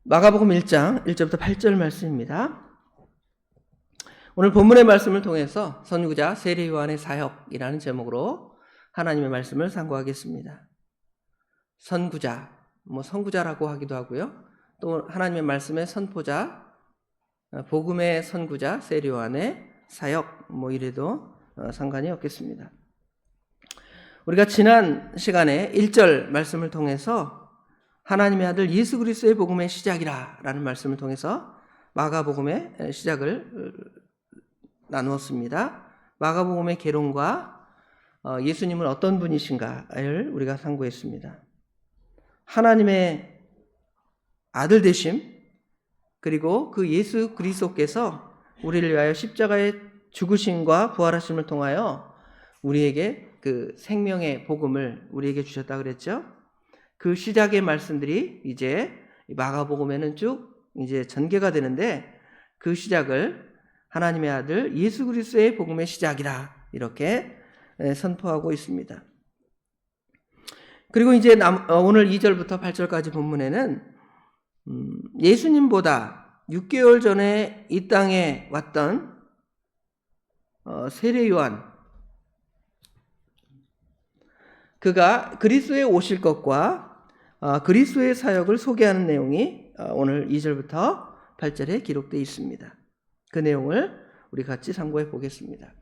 마가복음 1장 1절부터 8절 말씀입니다. 오늘 본문의 말씀을 통해서 선구자 세례 요한의 사역이라는 제목으로 하나님의 말씀을 상고하겠습니다. 선구자, 선구자라고 하기도 하고요. 또 하나님의 말씀의 선포자, 복음의 선구자 세례 요한의 사역, 이래도 상관이 없겠습니다. 우리가 지난 시간에 1절 말씀을 통해서 하나님의 아들 예수 그리스도의 복음의 시작이라 라는 말씀을 통해서 마가복음의 시작을 나누었습니다. 마가복음의 개론과 예수님은 어떤 분이신가를 우리가 상고했습니다. 하나님의 아들 되심, 그리고 그 예수 그리스도께서 우리를 위하여 십자가에 죽으심과 부활하심을 통하여 우리에게 그 생명의 복음을 우리에게 주셨다 그랬죠. 그 시작의 말씀들이 이제 마가복음에는 쭉 이제 전개가 되는데, 그 시작을 하나님의 아들 예수 그리스도의 복음의 시작이라 이렇게 선포하고 있습니다. 그리고 이제 오늘 2절부터 8절까지 본문에는 예수님보다 6개월 전에 이 땅에 왔던 세례 요한, 그가 그리스도에 오실 것과 그리스도의 사역을 소개하는 내용이 오늘 2절부터 8절에 기록되어 있습니다. 그 내용을 우리 같이 상고해 보겠습니다.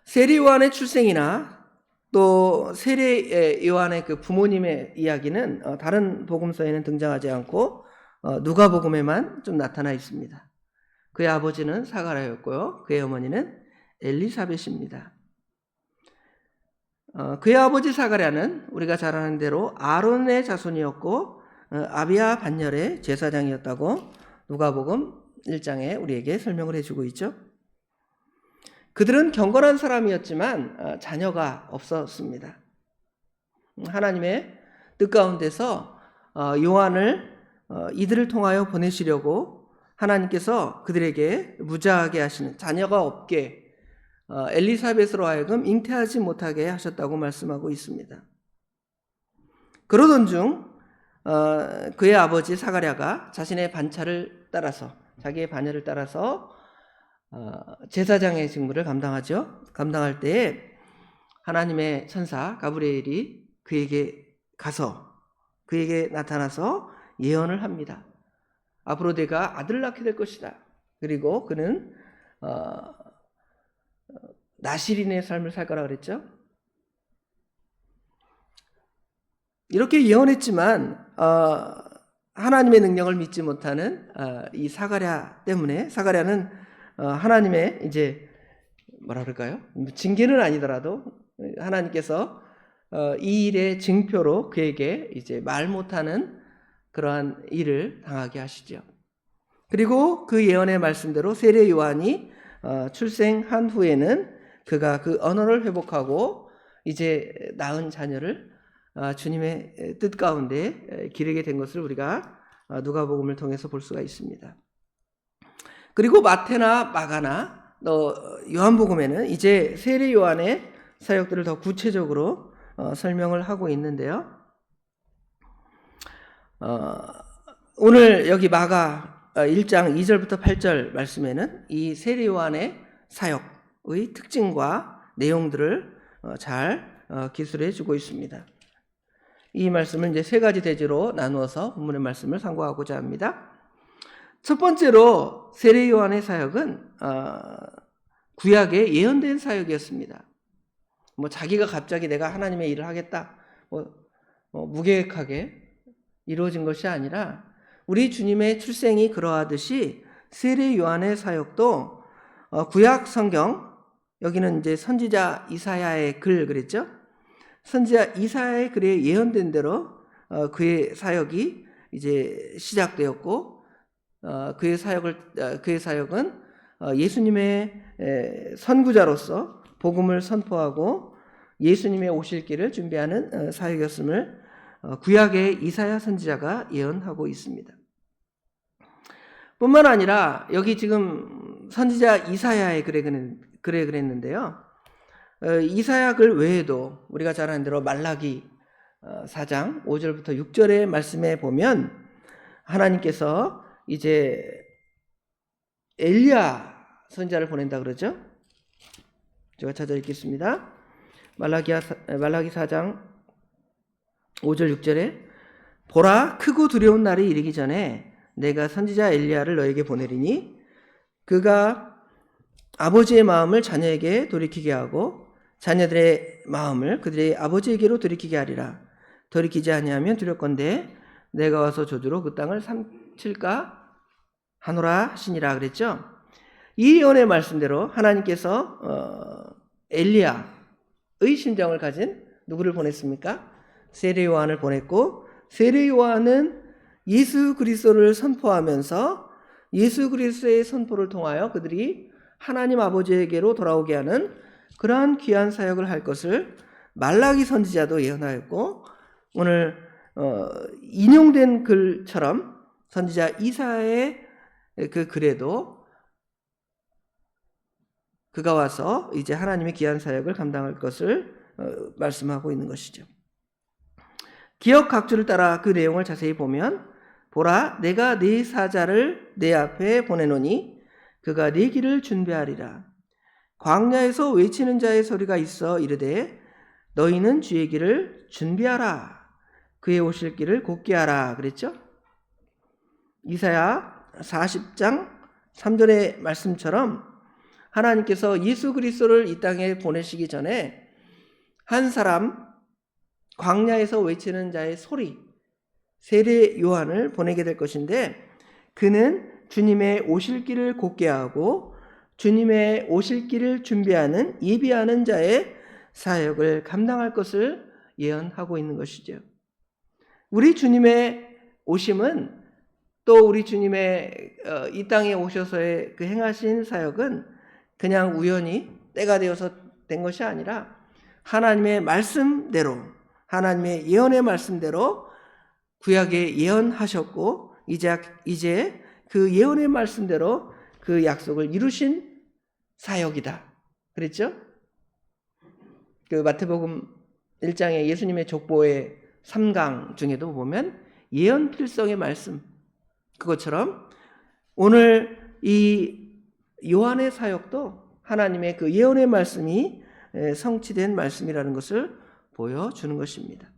세례 요한의 출생이나 또 세례 요한의 그 부모님의 이야기는 다른 복음서에는 등장하지 않고 누가복음에만 좀 나타나 있습니다. 그의 아버지는 사가랴였고요. 그의 어머니는 엘리사벳입니다. 그의 아버지 사가랴는 우리가 잘 아는 대로 아론의 자손이었고 아비야 반열의 제사장이었다고 누가복음 1장에 우리에게 설명을 해주고 있죠. 그들은 경건한 사람이었지만 자녀가 없었습니다. 하나님의 뜻 가운데서 요한을 이들을 통하여 보내시려고 하나님께서 그들에게 무자하게 하시는, 자녀가 없게 엘리사벳으로 하여금 잉태하지 못하게 하셨다고 말씀하고 있습니다. 그러던 중 그의 아버지 사가랴가 자신의 반차를 따라서, 자기의 반열을 따라서 제사장의 직무를 감당할 때에 하나님의 천사 가브리엘이 그에게 나타나서 예언을 합니다. 앞으로 내가 아들을 낳게 될 것이다. 그리고 그는 나실인의 삶을 살 거라 그랬죠. 이렇게 예언했지만 하나님의 능력을 믿지 못하는 이 사가랴 때문에, 사가랴는 하나님의 이제 뭐라 그럴까요? 징계는 아니더라도 하나님께서 이 일의 징표로 그에게 이제 말 못하는 그러한 일을 당하게 하시죠. 그리고 그 예언의 말씀대로 세례 요한이 출생한 후에는 그가 그 언어를 회복하고 이제 낳은 자녀를 주님의 뜻 가운데 기르게 된 것을 우리가 누가복음을 통해서 볼 수가 있습니다. 그리고 마태나 마가나 또 요한복음에는 이제 세례 요한의 사역들을 더 구체적으로 설명을 하고 있는데요. 오늘 여기 마가 1장 2절부터 8절 말씀에는 이 세례 요한의 사역의 특징과 내용들을 잘 기술해 주고 있습니다. 이 말씀을 이제 세 가지 대지로 나누어서 본문의 말씀을 상고하고자 합니다. 첫 번째로 세례 요한의 사역은 구약에 예언된 사역이었습니다. 자기가 갑자기 내가 하나님의 일을 하겠다, 무계획하게 이루어진 것이 아니라 우리 주님의 출생이 그러하듯이 세례 요한의 사역도 구약 성경, 여기는 이제 선지자 이사야의 글 그랬죠. 선지자 이사야의 글에 예언된 대로 그의 사역이 이제 시작되었고, 그의 사역은 예수님의 선구자로서 복음을 선포하고 예수님의 오실 길을 준비하는 사역이었음을 구약의 이사야 선지자가 예언하고 있습니다. 뿐만 아니라 여기 지금 선지자 이사야의 글에 그랬는데요. 이사야 글 외에도 우리가 잘 아는 대로 말라기 4장 5절부터 6절의 말씀에 보면 하나님께서 이제 엘리야 선지자를 보낸다 그러죠. 제가 찾아 읽겠습니다. 말라기 4장 5절 6절에 보라, 크고 두려운 날이 이르기 전에 내가 선지자 엘리야를 너에게 보내리니 그가 아버지의 마음을 자녀에게 돌이키게 하고 자녀들의 마음을 그들의 아버지에게로 돌이키게 하리라. 돌이키지 아니하면 두렵건대 내가 와서 저주로 그 땅을 삼킬까 하노라 하시니라 그랬죠. 이 예언의 말씀대로 하나님께서 엘리야의 심정을 가진 누구를 보냈습니까? 세례 요한을 보냈고, 세례 요한은 예수 그리스도를 선포하면서 예수 그리스도의 선포를 통하여 그들이 하나님 아버지에게로 돌아오게 하는 그러한 귀한 사역을 할 것을 말라기 선지자도 예언하였고, 오늘 인용된 글처럼 선지자 이사야의 그 글에도 그가 와서 이제 하나님의 귀한 사역을 감당할 것을 말씀하고 있는 것이죠. 기억 각주를 따라 그 내용을 자세히 보면 보라, 내가 네 사자를 내 앞에 보내노니 그가 네 길을 준비하리라. 광야에서 외치는 자의 소리가 있어 이르되 너희는 주의 길을 준비하라. 그의 오실 길을 곧게 하라 그랬죠. 이사야 40장 3절의 말씀처럼 하나님께서 예수 그리스도를 이 땅에 보내시기 전에 한 사람, 광야에서 외치는 자의 소리, 세례 요한을 보내게 될 것인데, 그는 주님의 오실 길을 곧게 하고 주님의 오실 길을 준비하는 예비하는 자의 사역을 감당할 것을 예언하고 있는 것이죠. 우리 주님의 오심은, 또 우리 주님의 이 땅에 오셔서의 그 행하신 사역은 그냥 우연히 때가 되어서 된 것이 아니라 하나님의 말씀대로, 하나님의 예언의 말씀대로 구약에 예언하셨고 이제 그 예언의 말씀대로 그 약속을 이루신 사역이다 그랬죠? 그 마태복음 1장에 예수님의 족보의 3강 중에도 보면 예언 필성의 말씀, 그것처럼 오늘 이 요한의 사역도 하나님의 그 예언의 말씀이 성취된 말씀이라는 것을 보여주는 것입니다.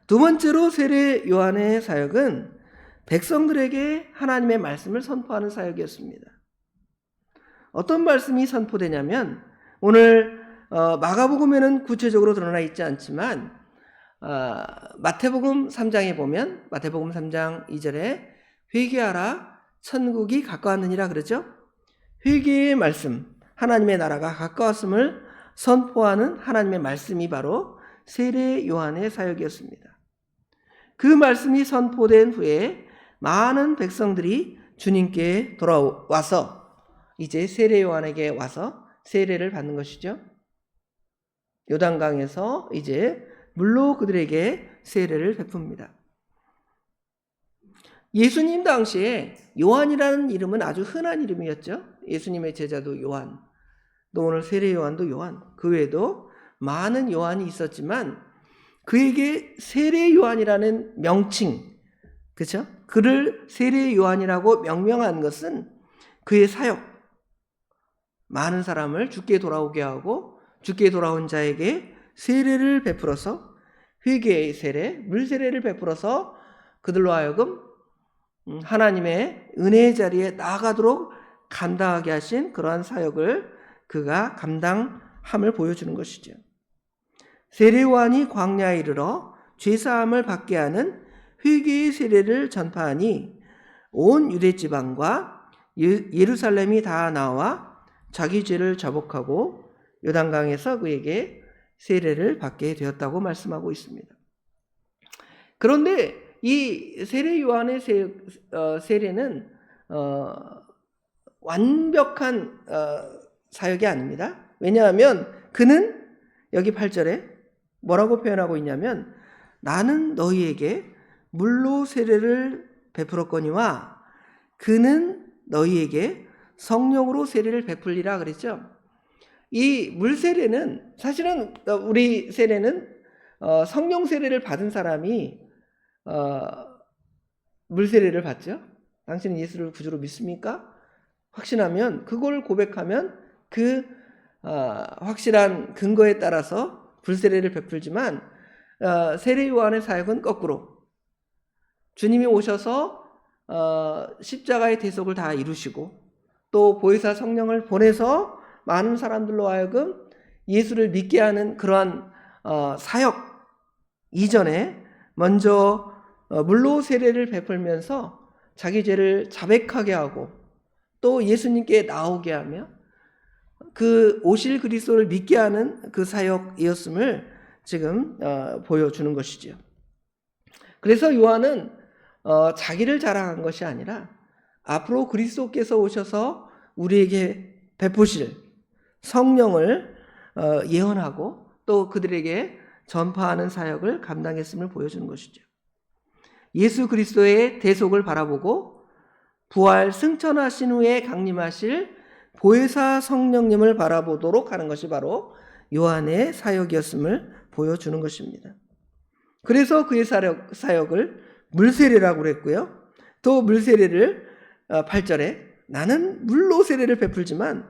두 번째로 세례 요한의 사역은 백성들에게 하나님의 말씀을 선포하는 사역이었습니다. 어떤 말씀이 선포되냐면, 오늘 마가복음에는 구체적으로 드러나 있지 않지만 마태복음 3장에 보면 마태복음 3장 2절에 회개하라 천국이 가까웠느니라 그러죠. 회개의 말씀, 하나님의 나라가 가까웠음을 선포하는 하나님의 말씀이 바로 세례 요한의 사역이었습니다. 그 말씀이 선포된 후에 많은 백성들이 주님께 돌아와서 이제 세례 요한에게 와서 세례를 받는 것이죠. 요단강에서 이제 물로 그들에게 세례를 베풉니다. 예수님 당시에 요한이라는 이름은 아주 흔한 이름이었죠. 예수님의 제자도 요한, 또 오늘 세례 요한도 요한, 그 외에도 많은 요한이 있었지만 그에게 세례 요한이라는 명칭, 그렇죠? 그를 세례 요한이라고 명명한 것은 그의 사역, 많은 사람을 주께 돌아오게 하고 주께 돌아온 자에게 세례를 베풀어서, 회개의 세례, 물세례를 베풀어서 그들로 하여금 하나님의 은혜의 자리에 나아가도록 감당하게 하신 그러한 사역을 그가 감당함을 보여주는 것이죠. 세례 요한이 광야에 이르러 죄사함을 받게 하는 회개의 세례를 전파하니 온 유대 지방과 예루살렘이 다 나와 자기 죄를 자복하고 요단강에서 그에게 세례를 받게 되었다고 말씀하고 있습니다. 그런데 이 세례 요한의 세례는 완벽한 사역이 아닙니다. 왜냐하면 그는 여기 8절에 뭐라고 표현하고 있냐면, 나는 너희에게 물로 세례를 베풀었거니와 그는 너희에게 성령으로 세례를 베풀리라 그랬죠. 이 물 세례는, 사실은 우리 세례는 성령 세례를 받은 사람이 물세례를 받죠. 당신은 예수를 구주로 믿습니까? 확신하면 그걸 고백하면 그 확실한 근거에 따라서 불세례를 베풀지만 세례 요한의 사역은 거꾸로 주님이 오셔서 십자가의 대속을 다 이루시고 또 보혜사 성령을 보내서 많은 사람들로 하여금 예수를 믿게 하는 그러한 사역 이전에 먼저 물로 세례를 베풀면서 자기 죄를 자백하게 하고 또 예수님께 나오게 하며 그 오실 그리스도를 믿게 하는 그 사역이었음을 지금 보여주는 것이죠. 그래서 요한은 자기를 자랑한 것이 아니라 앞으로 그리스도께서 오셔서 우리에게 베푸실 성령을 예언하고 또 그들에게 전파하는 사역을 감당했음을 보여주는 것이죠. 예수 그리스도의 대속을 바라보고 부활 승천하신 후에 강림하실 보혜사 성령님을 바라보도록 하는 것이 바로 요한의 사역이었음을 보여주는 것입니다. 그래서 그의 사역을 물세례라고 그랬고요. 또 물세례를 8절에 나는 물로 세례를 베풀지만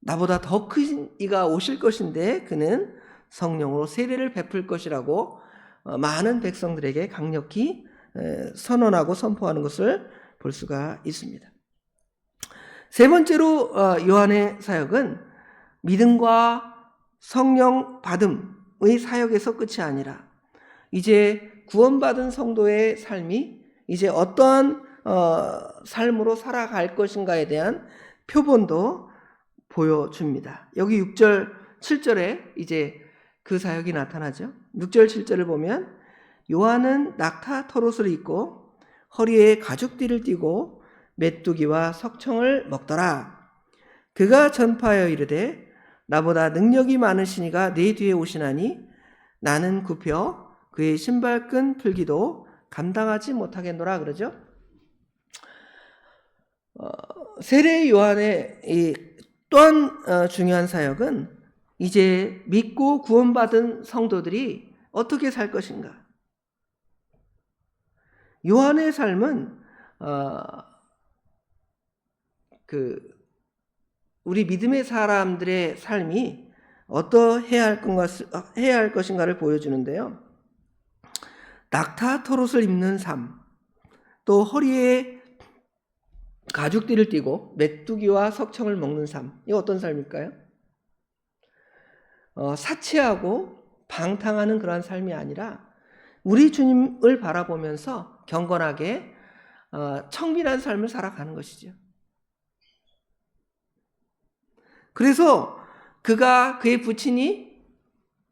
나보다 더 큰 이가 오실 것인데 그는 성령으로 세례를 베풀 것이라고 많은 백성들에게 강력히 선언하고 선포하는 것을 볼 수가 있습니다. 세 번째로 요한의 사역은 믿음과 성령 받음의 사역에서 끝이 아니라 이제 구원받은 성도의 삶이 이제 어떠한 삶으로 살아갈 것인가에 대한 표본도 보여줍니다. 여기 6절, 7절에 이제 그 사역이 나타나죠. 6절, 7절을 보면 요한은 낙타 털옷을 입고 허리에 가죽띠를 띠고 메뚜기와 석청을 먹더라. 그가 전파하여 이르되 나보다 능력이 많으신 이가 내 뒤에 오시나니 나는 굽혀 그의 신발끈 풀기도 감당하지 못하겠노라 그러죠. 세례 요한의 이 또한 중요한 사역은 이제 믿고 구원받은 성도들이 어떻게 살 것인가. 요한의 삶은 우리 믿음의 사람들의 삶이 어떠해야 할 것인가를 보여주는데요. 낙타 털옷을 입는 삶, 또 허리에 가죽띠를 띠고 메뚜기와 석청을 먹는 삶, 이거 어떤 삶일까요? 사치하고 방탕하는 그러한 삶이 아니라 우리 주님을 바라보면서 경건하게 청밀한 삶을 살아가는 것이죠. 그래서 그의 부친이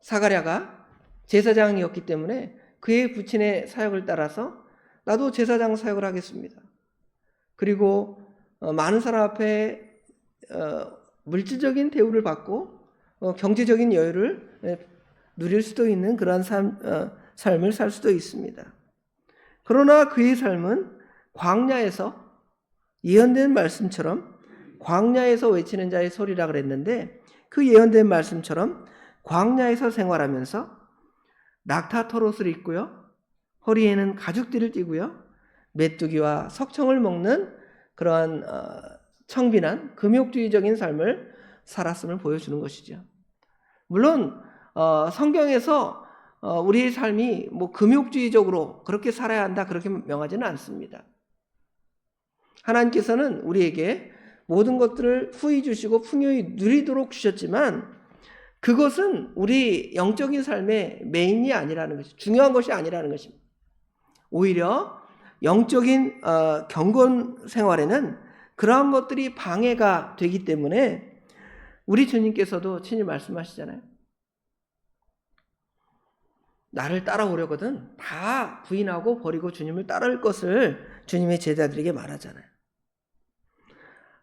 사가랴가 제사장이었기 때문에 그의 부친의 사역을 따라서 나도 제사장 사역을 하겠습니다. 그리고 많은 사람 앞에 물질적인 대우를 받고 경제적인 여유를 누릴 수도 있는 그러한 삶을 살 수도 있습니다. 그러나 그의 삶은 광야에서 예언된 말씀처럼 광야에서 외치는 자의 소리라 그랬는데 그 예언된 말씀처럼 광야에서 생활하면서 낙타 털옷을 입고요. 허리에는 가죽띠를 띠고요. 메뚜기와 석청을 먹는 그러한 청빈한 금욕주의적인 삶을 살았음을 보여주는 것이죠. 물론 성경에서 우리의 삶이 금욕주의적으로 그렇게 살아야 한다 그렇게 명하지는 않습니다. 하나님께서는 우리에게 모든 것들을 후히 주시고 풍요히 누리도록 주셨지만 그것은 우리 영적인 삶의 메인이 아니라는 것이 중요한 것이 아니라는 것입니다. 오히려 영적인 경건 생활에는 그러한 것들이 방해가 되기 때문에 우리 주님께서도 친히 말씀하시잖아요. 나를 따라오려거든 다 부인하고 버리고 주님을 따를 것을 주님의 제자들에게 말하잖아요.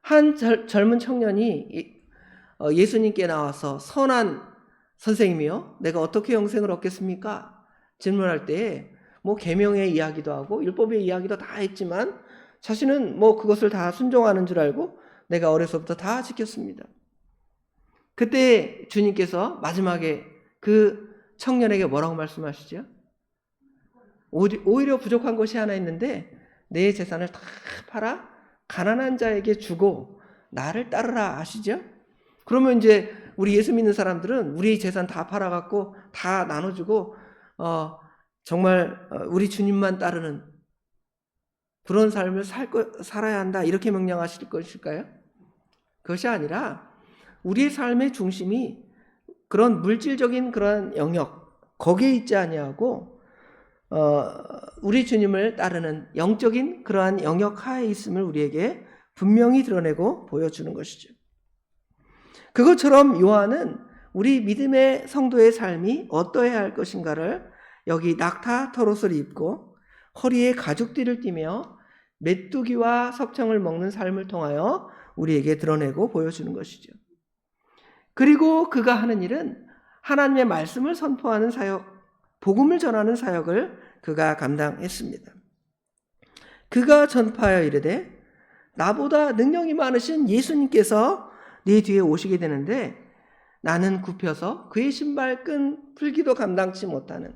한 젊은 청년이 예수님께 나와서 선한 선생님이요 내가 어떻게 영생을 얻겠습니까? 질문할 때 계명의 이야기도 하고 율법의 이야기도 다 했지만 자신은 그것을 다 순종하는 줄 알고 내가 어려서부터 다 지켰습니다. 그때 주님께서 마지막에 그 청년에게 뭐라고 말씀하시죠? 오히려 부족한 것이 하나 있는데 내 재산을 다 팔아 가난한 자에게 주고 나를 따르라 아시죠? 그러면 이제 우리 예수 믿는 사람들은 우리 재산 다 팔아갖고 다 나눠주고 정말 우리 주님만 따르는 그런 삶을 살아야 한다 이렇게 명령하실 것일까요? 그것이 아니라 우리의 삶의 중심이 그런 물질적인 그런 영역 거기에 있지 아니하고 우리 주님을 따르는 영적인 그러한 영역 하에 있음을 우리에게 분명히 드러내고 보여주는 것이죠. 그것처럼 요한은 우리 믿음의 성도의 삶이 어떠해야 할 것인가를 여기 낙타 털옷을 입고 허리에 가죽띠를 띠며 메뚜기와 석청을 먹는 삶을 통하여 우리에게 드러내고 보여주는 것이죠. 그리고 그가 하는 일은 하나님의 말씀을 선포하는 사역, 복음을 전하는 사역을 그가 감당했습니다. 그가 전파하여 이르되 나보다 능력이 많으신 예수님께서 네 뒤에 오시게 되는데 나는 굽혀서 그의 신발끈 풀기도 감당치 못하는,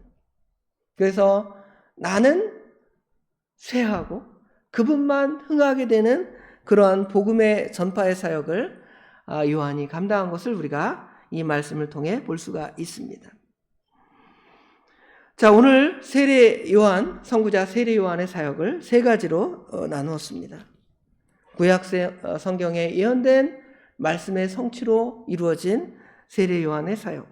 그래서 나는 쇠하고 그분만 흥하게 되는 그러한 복음의 전파의 사역을 요한이 감당한 것을 우리가 이 말씀을 통해 볼 수가 있습니다. 자, 오늘 세례 요한, 선구자 세례 요한의 사역을 세 가지로 나누었습니다. 구약 성경에 예언된 말씀의 성취로 이루어진 세례 요한의 사역,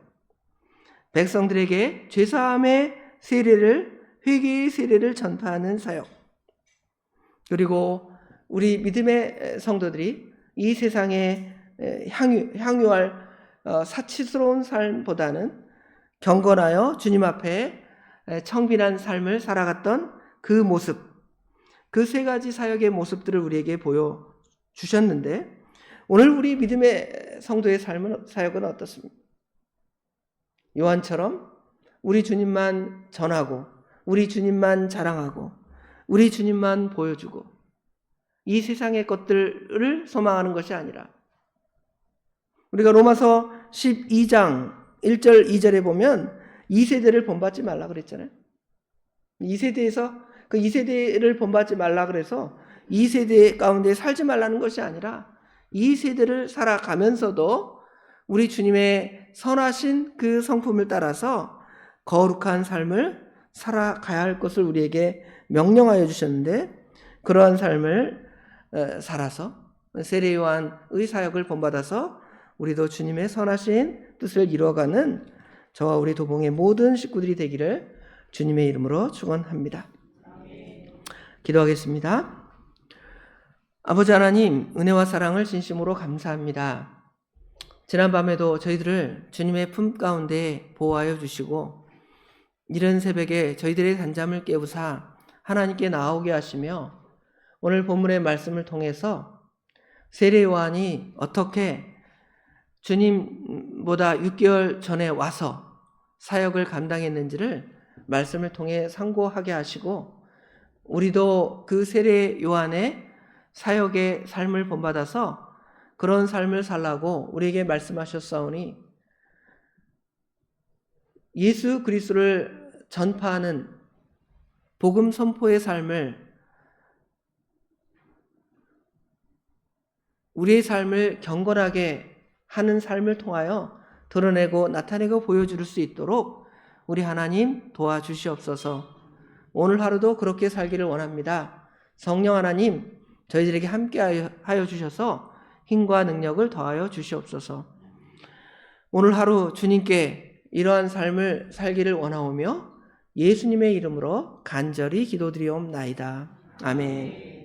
백성들에게 죄사함의 세례를, 회개의 세례를 전파하는 사역, 그리고 우리 믿음의 성도들이 이 세상에 향유할 사치스러운 삶보다는 경건하여 주님 앞에 청빈한 삶을 살아갔던 그 모습, 그 세 가지 사역의 모습들을 우리에게 보여주셨는데 오늘 우리 믿음의 성도의 사역은 어떻습니까? 요한처럼 우리 주님만 전하고 우리 주님만 자랑하고 우리 주님만 보여주고 이 세상의 것들을 소망하는 것이 아니라 우리가 로마서 12장 1절 2절에 보면 2세대를 본받지 말라 그랬잖아요. 2세대에서 그 2세대를 본받지 말라 그래서 2세대 가운데 살지 말라는 것이 아니라 2세대를 살아가면서도 우리 주님의 선하신 그 성품을 따라서 거룩한 삶을 살아가야 할 것을 우리에게 명령하여 주셨는데 그러한 삶을 살아서 세례 요한의 사역을 본받아서 우리도 주님의 선하신 뜻을 이루어가는 저와 우리 도봉의 모든 식구들이 되기를 주님의 이름으로 축원합니다. 기도하겠습니다. 아버지 하나님, 은혜와 사랑을 진심으로 감사합니다. 지난밤에도 저희들을 주님의 품 가운데 보호하여 주시고 이른 새벽에 저희들의 단잠을 깨우사 하나님께 나오게 하시며 오늘 본문의 말씀을 통해서 세례 요한이 어떻게 주님보다 6개월 전에 와서 사역을 감당했는지를 말씀을 통해 상고하게 하시고 우리도 그 세례 요한의 사역의 삶을 본받아서 그런 삶을 살라고 우리에게 말씀하셨사오니 예수 그리스도를 전파하는 복음 선포의 삶을 우리의 삶을 경건하게 하는 삶을 통하여 드러내고 나타내고 보여줄 수 있도록 우리 하나님 도와주시옵소서. 오늘 하루도 그렇게 살기를 원합니다. 성령 하나님 저희들에게 함께 하여 주셔서 힘과 능력을 더하여 주시옵소서. 오늘 하루 주님께 이러한 삶을 살기를 원하오며 예수님의 이름으로 간절히 기도드리옵나이다. 아멘.